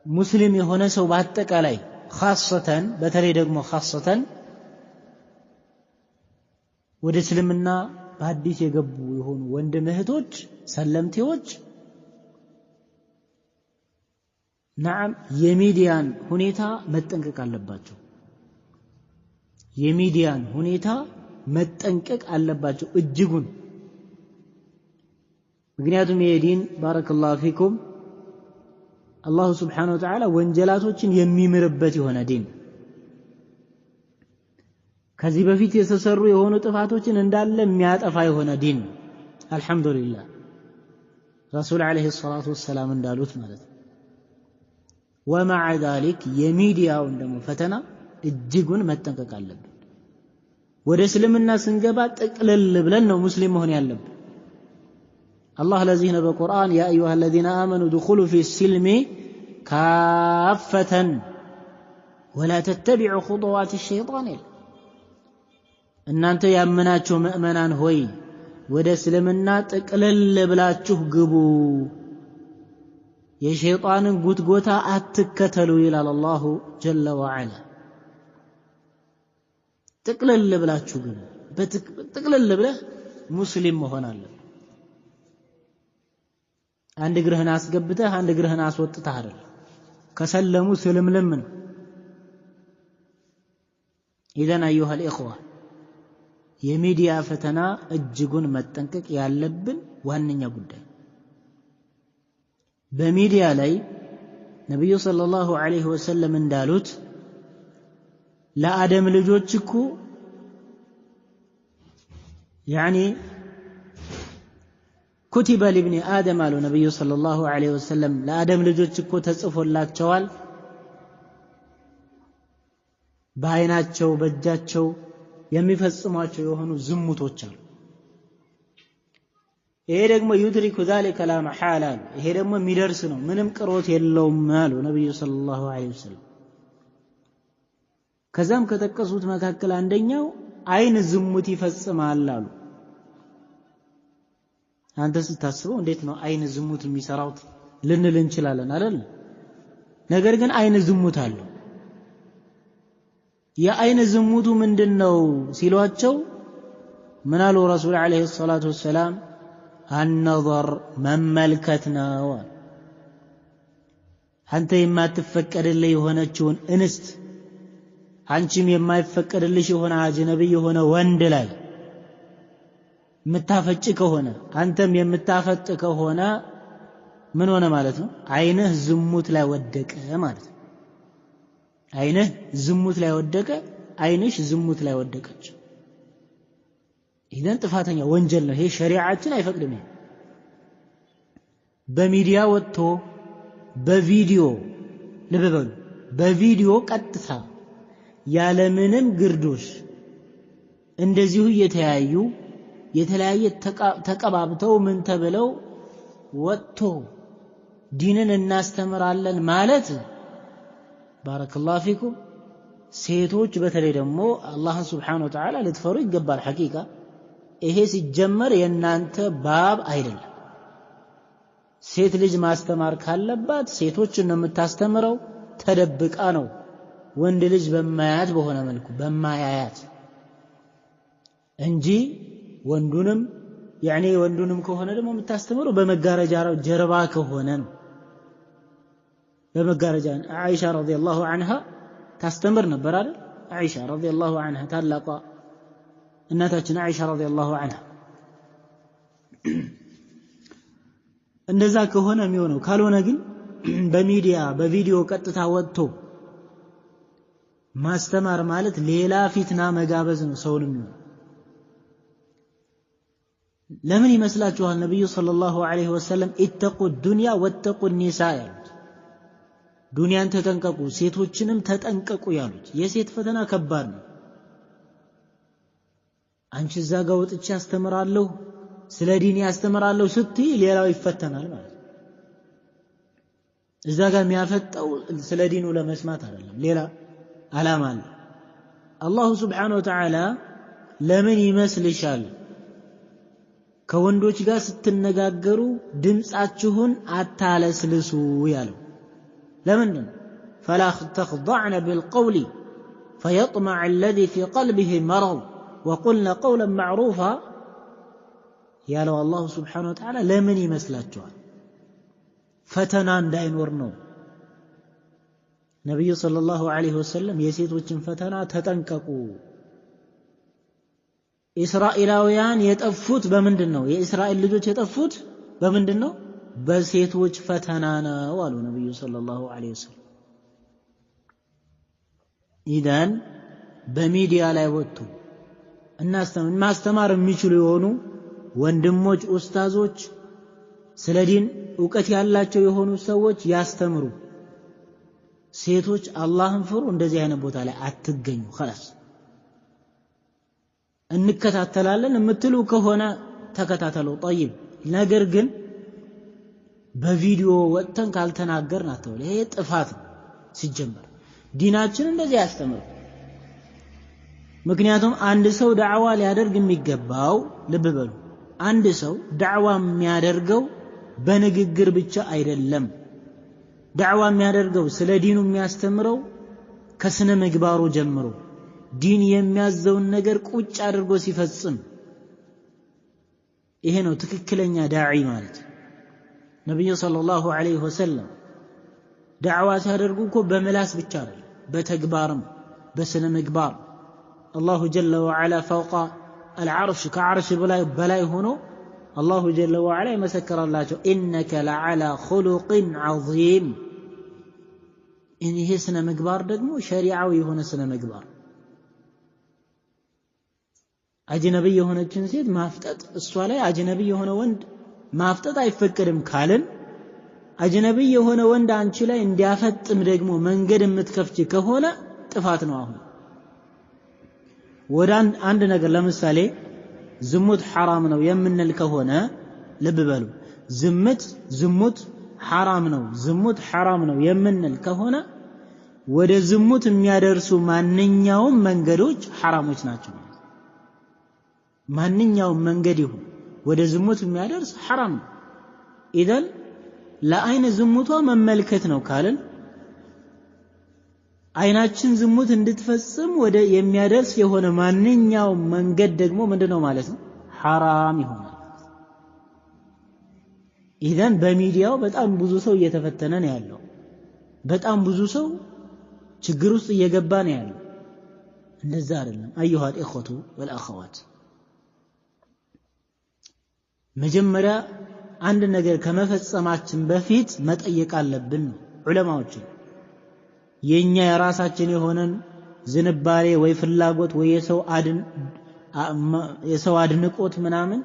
ሙስሊም የሆነ ሰው በአጠቃላይ ኻሰተን በተለይ ደግሞ ኻሰተን ወደ እስልምና በአዲስ የገቡ የሆኑ ወንድም እህቶች ሰለምቴዎች ነዓም የሚዲያን ሁኔታ መጠንቀቅ አለባቸው። የሚዲያን ሁኔታ መጠንቀቅ አለባቸው እጅጉን። ምክንያቱም የዲን ባረከላሁ ፊኩም አላሁ ስብሓነሁ ወተዓላ ወንጀላቶችን የሚምርበት የሆነ ዲን፣ ከዚህ በፊት የተሰሩ የሆኑ ጥፋቶችን እንዳለ የሚያጠፋ የሆነ ዲን። አልሐምዱሊላህ ረሱል ዓለይሂ ሰላቱ ወሰላም እንዳሉት ማለት ነው። ወመዓ ዛሊክ የሚዲያውን ደግሞ ፈተና እጅጉን መጠንቀቅ አለብን። ወደ እስልምና ስንገባ ጥቅልል ብለን ነው ሙስሊም መሆን ያለብን። አላህ ለዚህ ነው በቁርአን ያ አዩሃ አለዚነ አመኑ ድኹሉ ፊ ሲልሚ ካፈተን ወላ ተተቢዑ ኹጡዋት ሸይጣን ይላል። እናንተ ያመናችሁ ምእመናን ሆይ ወደ እስልምና ጥቅልል ብላችሁ ግቡ፣ የሸይጣንን ጉትጎታ አትከተሉ ይላል አላሁ ጀለ ወዐላ። ጥቅልል ብላችሁ ግቡ። ጥቅልል ብለህ ሙስሊም መሆን አለብህ። አንድ እግርህን አስገብተህ አንድ እግርህን አስወጥተህ አይደለም። ከሰለሙ ስልምልም ነው። ኢዘን አዩሃ الإخوة የሚዲያ ፈተና እጅጉን መጠንቀቅ ያለብን ዋነኛ ጉዳይ። በሚዲያ ላይ ነብዩ ሰለላሁ ዐለይሂ ወሰለም እንዳሉት ለአደም ልጆች እኮ ያኒ ኩቲበ ለብኒ አደም አሉ ነብዩ ሰለላሁ ዐለይሂ ወሰለም ለአደም ልጆች እኮ ተጽፎላቸዋል በአይናቸው በእጃቸው የሚፈጽሟቸው የሆኑ ዝሙቶች አሉ። ይሄ ደግሞ يدرك ذلك لا محالة ይሄ ደግሞ የሚደርስ ነው ምንም ቅሮት የለውም አሉ ነብዩ ሰለላሁ ዐለይሂ ወሰለም። ከዛም ከተቀሱት መካከል አንደኛው አይን ዝሙት ይፈጽማል አሉ። አንተ ስታስበው እንዴት ነው አይን ዝሙት የሚሰራው ልንል እንችላለን አይደል? ነገር ግን አይን ዝሙት አለው። የአይን ዝሙቱ ምንድነው ሲሏቸው ምን አሉ ረሱል ዐለይሂ ሰላቱ ወሰላም النظر መመልከት ነው። አንተ የማትፈቀድልህ የሆነችውን እንስት አንቺም የማይፈቀድልሽ የሆነ አጅነቢ የሆነ ወንድ ላይ የምታፈጭ ከሆነ አንተም የምታፈጥ ከሆነ ምን ሆነ ማለት ነው? አይንህ ዝሙት ላይ ወደቀ ማለት ነው። አይንህ ዝሙት ላይ ወደቀ፣ አይንሽ ዝሙት ላይ ወደቀች። ኢዘን ጥፋተኛ ወንጀል ነው። ይሄ ሸሪዓችን አይፈቅድም። በሚዲያ ወጥቶ በቪዲዮ ልበበሉ በቪዲዮ ቀጥታ ያለምንም ግርዶሽ እንደዚሁ እየተያዩ የተለያየ ተቀባብተው ምን ተብለው ወጥቶ ዲንን እናስተምራለን ማለት ባረከላሁ ፊኩም ሴቶች በተለይ ደግሞ አላህን ሱብሓነሁ ወተዓላ ልትፈሩ ይገባል። ሐቂቃ ይሄ ሲጀመር የናንተ ባብ አይደለም። ሴት ልጅ ማስተማር ካለባት ሴቶችን ነው የምታስተምረው፣ ተደብቃ ነው። ወንድ ልጅ በማያት በሆነ መልኩ በማያያት እንጂ ወንዱንም ያኔ ወንዱንም ከሆነ ደግሞ የምታስተምረው በመጋረጃ ጀርባ ከሆነ ነው። በመጋረጃ አይሻ ረዲየላሁ ዐንሃ ታስተምር ነበር አይደል? አይሻ ረዲየላሁ ዐንሃ ታላቋ እናታችን አይሻ ረዲየላሁ ዐንሃ እንደዛ ከሆነ የሚሆነው። ካልሆነ ግን በሚዲያ በቪዲዮ ቀጥታ ወጥቶ ማስተማር ማለት ሌላ ፊትና መጋበዝ ነው ሰውንም። ለምን ይመስላችኋል ነብዩ ሰለላሁ ዐለይሂ ወሰለም ኢተቁ ዱንያ ወተቁ ኒሳ ያሉት? ዱንያን ተጠንቀቁ ሴቶችንም ተጠንቀቁ ያሉት። የሴት ፈተና ከባድ ነው። አንቺ እዛ ጋር ወጥቼ አስተምራለሁ ስለ ዲን ያስተምራለሁ ስትይ ሌላው ይፈተናል ማለት ነው። እዛ ጋር የሚያፈጠው ስለ ዲኑ ለመስማት አይደለም፣ ሌላ ዓላማ አለ። አላሁ ሱብሓነሁ ወተዓላ ለምን ይመስልሻል ከወንዶች ጋር ስትነጋገሩ ድምጻችሁን አታለስልሱ ያለው? ለምን فلا تخضعن بالقول فيطمع الذي في قلبه مرض وقلنا قولا معروفا يا لو الله سبحانه وتعالى لمن يመስላችኋል ፈተና እንዳይኖር ነው ነብዩ ሰለላሁ ዐለይሂ ወሰለም የሴቶችን ፈተና ተጠንቀቁ እስራኤላውያን የጠፉት በምንድነው የእስራኤል ልጆች የጠፉት በምንድነው በሴቶች ፈተና ነው አሉ ነብዩ ሰለላሁ ዐለይሂ ወሰለም ኢዳን በሚዲያ ላይ ወጡ ማስተማር የሚችሉ የሆኑ ወንድሞች ኡስታዞች ስለ ዲን ዕውቀት ያላቸው የሆኑ ሰዎች ያስተምሩ ሴቶች አላህን ፍሩ እንደዚህ አይነት ቦታ ላይ አትገኙ خلاص እንከታተላለን የምትሉ ከሆነ ተከታተሉ طيب ነገር ግን በቪዲዮ ወጥተን ካልተናገርን አትበሉ ይሄ ጥፋት ሲጀመር ዲናችን እንደዚህ ያስተምሩ ምክንያቱም አንድ ሰው ዳዕዋ ሊያደርግ የሚገባው ልብ በሉ አንድ ሰው ዳዕዋ የሚያደርገው በንግግር ብቻ አይደለም ዳዕዋ የሚያደርገው ስለ ዲኑ የሚያስተምረው ከስነ ምግባሩ ጀምሮ ዲን የሚያዘውን ነገር ቁጭ አድርጎ ሲፈጽም ይሄ ነው ትክክለኛ ዳዒ ማለት ነብዩ ሰለላሁ ዐለይሂ ወሰለም ዳዕዋ ሲያደርጉ እኮ በመላስ ብቻ አይደለም በተግባርም በስነ ምግባር አላሁ ጀለ ወዐላ ፈውቀ العرش كعرش بلاي هنا الله جل وعلا يمسكر الله إنك لعلى خلق عظيم إن هي سنة مقبار دقمو شريعوي هنا سنة مقبار أجنبي هنا الجنسيت ما افتت الصلاة أجنبي هنا وند ما افتت يفكر مكالن أجنبي هنا وند عن شلا إن دافت مدقمو من قدم متكفتي كهونا تفاتنا هنا ودان عندنا قال لمثالي زمت حرام ነው የምንል ከሆነ ልብ በሉ ዝሙት حرام ነው ዝሙት حرام ነው የምንል ከሆነ ወደ ዝሙት የሚያደርሱ ማንኛውም መንገዶች حرامዎች ናቸው ማንኛውም መንገድ ይሁን ወደ ዝሙት የሚያደርስ حرام ነው ኢደን ለአይነ ዝሙቷ መመልከት ነው ካልን አይናችን ዝሙት እንድትፈጽም ወደ የሚያደርስ የሆነ ማንኛውም መንገድ ደግሞ ምንድነው ማለት ነው حرام ይሆናል ኢደን በሚዲያው በጣም ብዙ ሰው እየተፈተነ ነው ያለው በጣም ብዙ ሰው ችግር ውስጥ እየገባ ነው ያለው እንደዛ አይደለም አዩሃ الإخوة والأخوات መጀመሪያ አንድ ነገር ከመፈጸማችን በፊት መጠየቅ አለብን ዑለማዎች የኛ የራሳችን የሆነን ዝንባሬ ወይ ፍላጎት ወይ የሰው አድንቆት ምናምን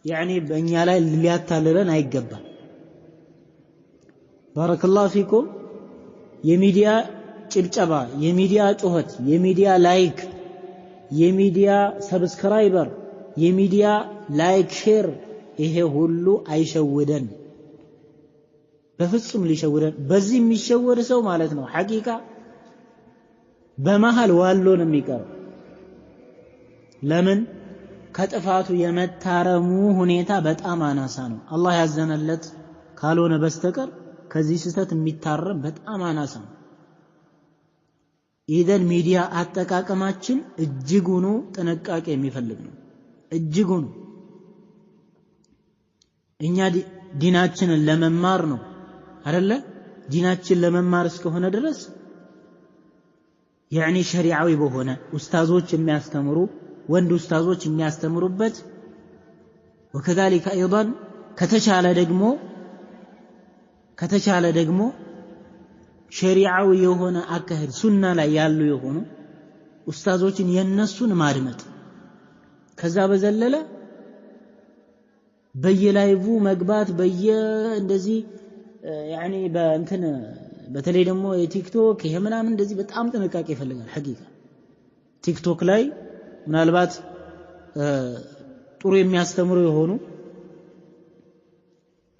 ያኒ በእኛ ላይ ሊያታልለን አይገባም ባረከላሁ ፊኩም የሚዲያ ጭብጨባ የሚዲያ ጩኸት የሚዲያ ላይክ የሚዲያ ሰብስክራይበር የሚዲያ ላይክ ሼር ይሄ ሁሉ አይሸውደን በፍጹም ሊሸውደን በዚህ የሚሸወድ ሰው ማለት ነው ሐቂቃ በመሃል ዋሎ ነው የሚቀረው ለምን ከጥፋቱ የመታረሙ ሁኔታ በጣም አናሳ ነው አላህ ያዘነለት ካልሆነ በስተቀር ከዚህ ስህተት የሚታረም በጣም አናሳ ነው ኢደን ሚዲያ አጠቃቀማችን እጅጉኑ ጥንቃቄ የሚፈልግ ነው እጅጉኑ እኛ ዲናችንን ለመማር ነው አይደለ ዲናችን ለመማር እስከሆነ ድረስ ያኒ ሸሪዓዊ በሆነ ኡስታዞች የሚያስተምሩ ወንድ ኡስታዞች የሚያስተምሩበት وكذلك ايضا ከተቻለ ደግሞ ሸሪዓዊ የሆነ አካሄድ ሱና ላይ ያሉ የሆኑ ኡስታዞችን የነሱን ማድመጥ ከዛ በዘለለ በየላይቭ መግባት እንደዚህ ያኒ በእንትን በተለይ ደግሞ የቲክቶክ ይሄ ምናምን እንደዚህ በጣም ጥንቃቄ ይፈልጋል ሐቂቃ ቲክቶክ ላይ ምናልባት ጥሩ የሚያስተምሩ የሆኑ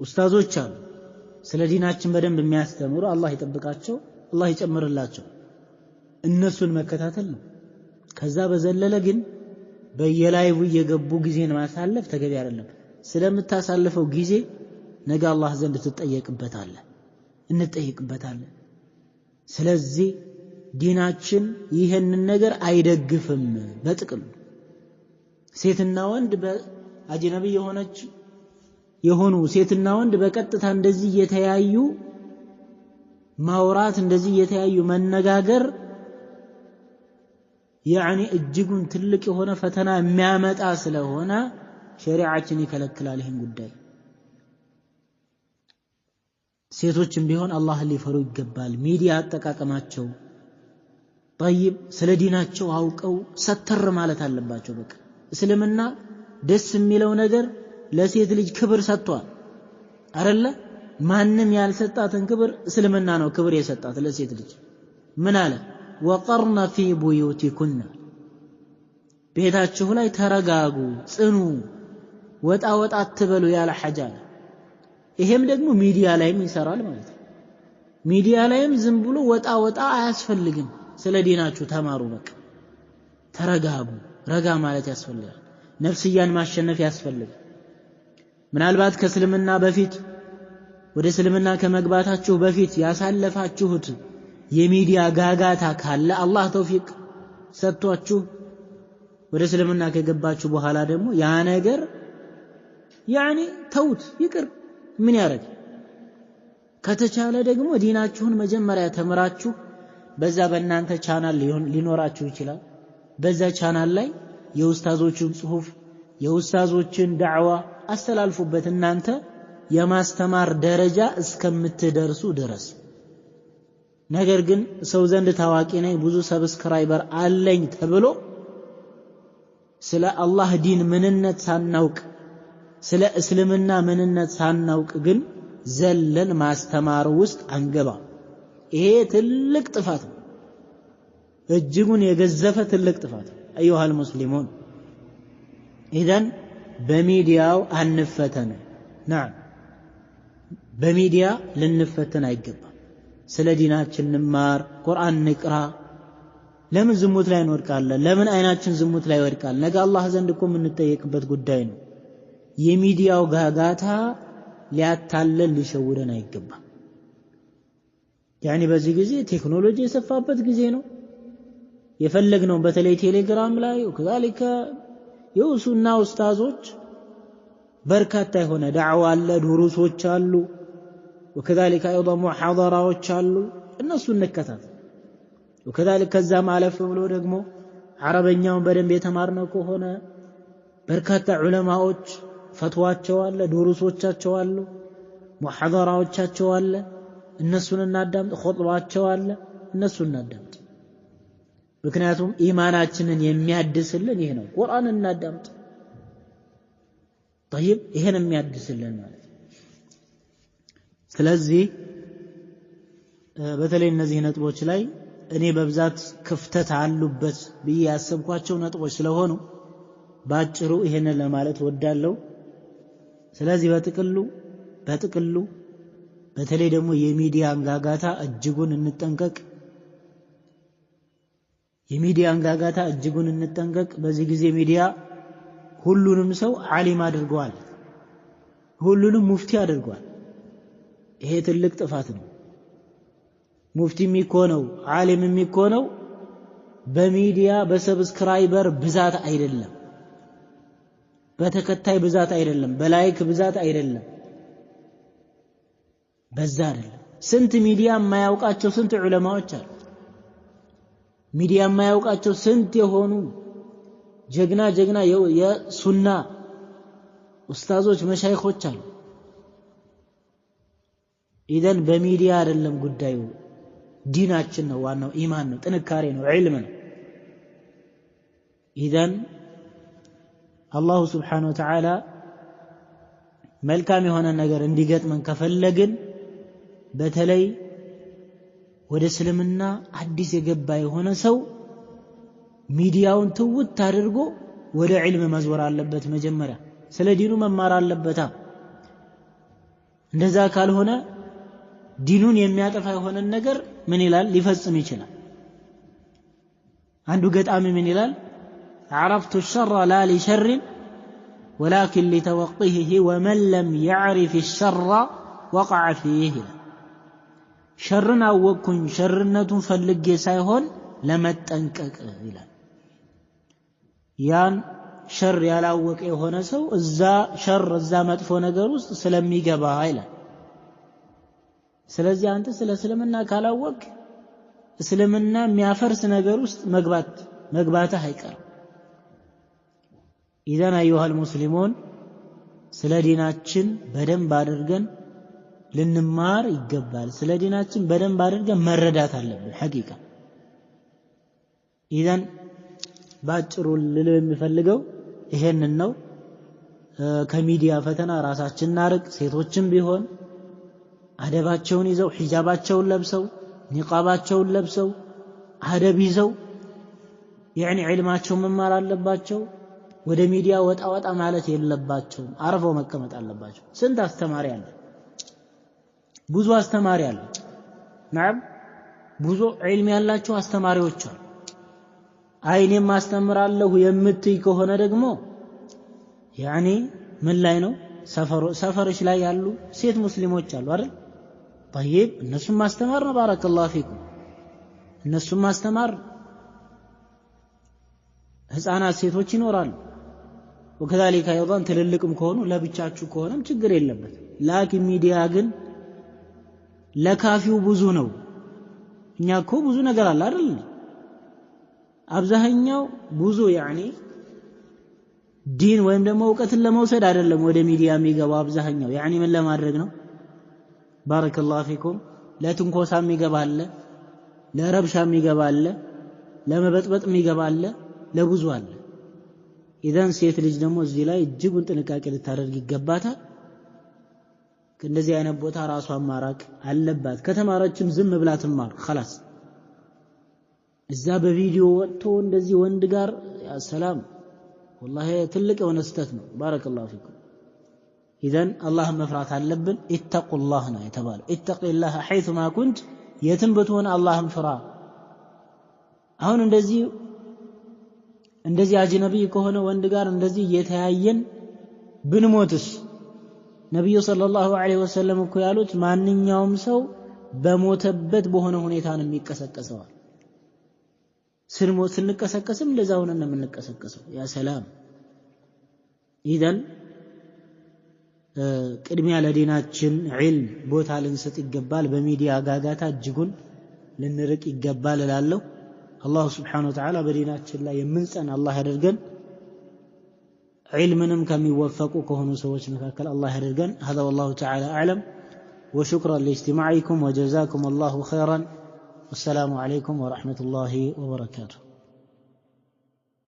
ኡስታዞች አሉ ስለ ዲናችን በደንብ የሚያስተምሩ አላህ ይጠብቃቸው አላህ ይጨምርላቸው እነሱን መከታተል ነው ከዛ በዘለለ ግን በየላይቭ እየገቡ ጊዜን ማሳለፍ ተገቢ አይደለም ስለምታሳልፈው ጊዜ ነገ አላህ ዘንድ ትጠየቅበታለህ እንጠይቅበታለን። ስለዚህ ዲናችን ይህንን ነገር አይደግፍም። በጥቅሉ ሴትና ወንድ በአጅነቢ የሆኑ ሴትና ወንድ በቀጥታ እንደዚህ እየተያዩ ማውራት እንደዚህ እየተያዩ መነጋገር ያኒ እጅጉን ትልቅ የሆነ ፈተና የሚያመጣ ስለሆነ ሸሪዓችን ይከለክላል ይህን ጉዳይ። ሴቶችም ቢሆን አላህን ሊፈሩ ይገባል። ሚዲያ አጠቃቀማቸው طيب ስለ ዲናቸው አውቀው ሰተር ማለት አለባቸው። በቃ እስልምና ደስ የሚለው ነገር ለሴት ልጅ ክብር ሰጥቷል አይደለ? ማንም ያልሰጣትን ክብር እስልምና ነው ክብር የሰጣት ለሴት ልጅ። ምን አለ? ወቀርነ ፊ ቡዩቲኩና ቤታችሁ ላይ ተረጋጉ፣ ጽኑ፣ ወጣ ወጣ አትበሉ ያለ ሐጃ። ይሄም ደግሞ ሚዲያ ላይም ይሰራል ማለት ነው። ሚዲያ ላይም ዝም ብሎ ወጣ ወጣ አያስፈልግም። ስለ ዲናችሁ ተማሩ። በቃ ተረጋጉ። ረጋ ማለት ያስፈልጋል። ነፍስያን ማሸነፍ ያስፈልጋል። ምናልባት ከእስልምና በፊት ወደ እስልምና ከመግባታችሁ በፊት ያሳለፋችሁት የሚዲያ ጋጋታ ካለ አላህ ተውፊቅ ሰጥቷችሁ ወደ እስልምና ከገባችሁ በኋላ ደግሞ ያ ነገር ያኒ ተውት ይቅር። ምን ያረግ? ከተቻለ ደግሞ ዲናችሁን መጀመሪያ ተምራችሁ በዛ በእናንተ ቻናል ሊኖራችሁ ይችላል። በዛ ቻናል ላይ የኡስታዞችን ጽሁፍ የኡስታዞችን ዳዕዋ አስተላልፉበት እናንተ የማስተማር ደረጃ እስከምትደርሱ ድረስ። ነገር ግን ሰው ዘንድ ታዋቂ ነኝ ብዙ ሰብስክራይበር አለኝ ተብሎ ስለ አላህ ዲን ምንነት ሳናውቅ ስለ እስልምና ምንነት ሳናውቅ ግን ዘለን ማስተማር ውስጥ አንገባ። ይሄ ትልቅ ጥፋት ነው። እጅጉን የገዘፈ ትልቅ ጥፋት ነው። አዩሃል ሙስሊሙን ኢዘን በሚዲያው አንፈተን። ናም በሚዲያ ልንፈተን አይገባም። ስለ ዲናችን እንማር፣ ቁርአን እንቅራ። ለምን ዝሙት ላይ እንወድቃለን? ለምን አይናችን ዝሙት ላይ ይወድቃል? ነገ አላህ ዘንድ እኮ የምንጠየቅበት ጉዳይ ነው። የሚዲያው ጋጋታ ሊያታለል ሊሸውደን አይገባም። ያኒ በዚህ ጊዜ ቴክኖሎጂ የሰፋበት ጊዜ ነው። የፈለግነው በተለይ ቴሌግራም ላይ ወከዛሊከ የኡሱና ኡስታዞች በርካታ የሆነ ዳዕዋ አለ፣ ዱሩሶች አሉ፣ ወከዛሊከ አይضا ሙሐደራዎች አሉ። እነሱ እንከታተል። ወከዛሊከ ከዛም አለፍ ብሎ ደግሞ አረበኛውን በደንብ የተማርነው ከሆነ በርካታ ዑለማዎች ፈትዋቸው አለ፣ ዱሩሶቻቸው አሉ፣ ሙሐደራዎቻቸው አለ። እነሱን እናዳምጥ። ኹጥባቸው አለ፣ እነሱን እናዳምጥ። ምክንያቱም ኢማናችንን የሚያድስልን ይሄ ነው። ቁርአን እናዳምጥ። طيب ይሄን የሚያድስልን ማለት ነው። ስለዚህ በተለይ እነዚህ ነጥቦች ላይ እኔ በብዛት ክፍተት አሉበት ብዬ ያሰብኳቸው ነጥቦች ስለሆኑ ባጭሩ ይሄንን ለማለት ወዳለሁ። ስለዚህ በጥቅሉ በተለይ ደግሞ የሚዲያ አንጋጋታ እጅጉን እንጠንቀቅ። የሚዲያ አንጋጋታ እጅጉን እንጠንቀቅ። በዚህ ጊዜ ሚዲያ ሁሉንም ሰው ዓሊም አድርጓል፣ ሁሉንም ሙፍቲ አድርጓል። ይሄ ትልቅ ጥፋት ነው። ሙፍቲ የሚኮነው ዓሊም የሚኮነው በሚዲያ በሰብስክራይበር ብዛት አይደለም፣ በተከታይ ብዛት አይደለም፣ በላይክ ብዛት አይደለም፣ በዛ አይደለም። ስንት ሚዲያ የማያውቃቸው ስንት ዑለማዎች አሉ። ሚዲያ የማያውቃቸው ስንት የሆኑ ጀግና የሱና ኡስታዞች መሻይኾች አሉ። ኢዘን በሚዲያ አይደለም ጉዳዩ፣ ዲናችን ነው ዋናው፣ ኢማን ነው፣ ጥንካሬ ነው፣ ዒልም ነው። ኢዘን አላሁ ስብሓነሁ ወተዓላ መልካም የሆነ ነገር እንዲገጥመን ከፈለግን በተለይ ወደ እስልምና አዲስ የገባ የሆነ ሰው ሚዲያውን ትውት አድርጎ ወደ ዒልም መዝወር አለበት። መጀመሪያ ስለ ዲኑ መማር አለበታ። እንደዛ ካልሆነ ዲኑን የሚያጠፋ የሆነ ነገር ምን ይላል ሊፈጽም ይችላል። አንዱ ገጣሚ ምን ይላል? عرفت الشر لا لشر ولكن لتوقيه ومن لم يعرف الشر وقع فيه. ሸርን አወቅኩኝ ሸርነቱን ፈልጌ ሳይሆን ለመጠንቀቅ ይላል። ያን ሸር ያላወቀ የሆነ ሰው እዛ ሸር እዛ መጥፎ ነገር ውስጥ ስለሚገባ ይላል። ስለዚህ አንተ ስለ እስልምና ካላወቅ እስልምና የሚያፈርስ ነገር ውስጥ መግባትህ አይቀርም። ኢዘን አዩሃል ሙስሊሙን ስለ ዲናችን በደንብ አድርገን ልንማር ይገባል። ስለ ዲናችን በደንብ አድርገን መረዳት አለብን ሐቂቃ። ኢዘን ባጭሩ ልለው የሚፈልገው ይሄንን ነው። ከሚዲያ ፈተና ራሳችንን እናርቅ። ሴቶችም ቢሆን አደባቸውን ይዘው ሒጃባቸውን ለብሰው ኒቃባቸውን ለብሰው አደብ ይዘው ያኒ ዒልማቸውን መማር አለባቸው። ወደ ሚዲያ ወጣ ማለት የለባቸውም። አርፈው መቀመጥ አለባቸው። ስንት አስተማሪ አለ፣ ብዙ አስተማሪ አለ። ናም ብዙ ዒልም ያላቸው አስተማሪዎች አሉ። አይኔም አስተምራለሁ የምትይ ከሆነ ደግሞ ያኒ ምን ላይ ነው ሰፈሮች ላይ ያሉ ሴት ሙስሊሞች አሉ አይደል? طيب እነሱም ማስተማር ነው። ባረከላሁ ፊኩም እነሱም ማስተማር። ህፃናት ሴቶች ይኖራሉ። وكذلك ايضا ትልልቅም ከሆኑ ለብቻችሁ ከሆነም ችግር የለበት። ላኪን ሚዲያ ግን ለካፊው ብዙ ነው። እኛ እኮ ብዙ ነገር አለ አይደል? አብዛኛው ብዙ ያኒ ዲን ወይም ደግሞ ዕውቀትን ለመውሰድ አይደለም ወደ ሚዲያ የሚገባው። አብዛኛው ያኒ ምን ለማድረግ ነው? ባረከላሁ ፊኩም ለትንኮሳ የሚገባለ፣ ለረብሻ የሚገባለ፣ ለመበጥበጥ የሚገባለ፣ ለብዙ አለ። ኢዘን ሴት ልጅ ደግሞ እዚህ ላይ እጅጉን ጥንቃቄ ልታደርግ ይገባታል። ከእንደዚህ አይነት ቦታ ራሷን ማራቅ አለባት። ከተማረችም ዝም ብላ ትማር خلاص። እዛ በቪዲዮ ወጥቶ እንደዚህ ወንድ ጋር ያ ሰላም والله ትልቅ የሆነ ስህተት ነው። ባረከላሁ ፊኩም ኢዘን አላህን መፍራት አለብን። ኢተቁላህ ነው የተባለው። ኢተቂላህ ሐይቱማ ኩንት የትም ብትሆን አላህን ፍራ። አሁን እንደዚህ አጅነቢ ከሆነ ወንድ ጋር እንደዚህ እየተያየን ብንሞትስ? ነብዩ ሰለላሁ ዐለይሂ ወሰለም እኮ ያሉት ማንኛውም ሰው በሞተበት በሆነ ሁኔታ ነው የሚቀሰቀሰው። ስንቀሰቀስም እንደዛ ሆነን ነው የምንቀሰቀሰው። ያ ሰላም። ኢዘን ቅድሚያ ለዲናችን ዒልም ቦታ ልንሰጥ ይገባል። በሚዲያ ጋጋታ እጅጉን ልንርቅ ይገባል እላለሁ። አላሁ ስብሓነሁ ወተዓላ በዲናችን ላይ የምንጸና አላህ ያደርገን። ዒልምንም ከሚወፈቁ ከሆኑ ሰዎች መካከል አላህ ያደርገን። هذا والله تعالى أعلم وشكرا لاستماعكم وجزاكم الله خيرا والسلام عليكم ورحمة الله وبركاته.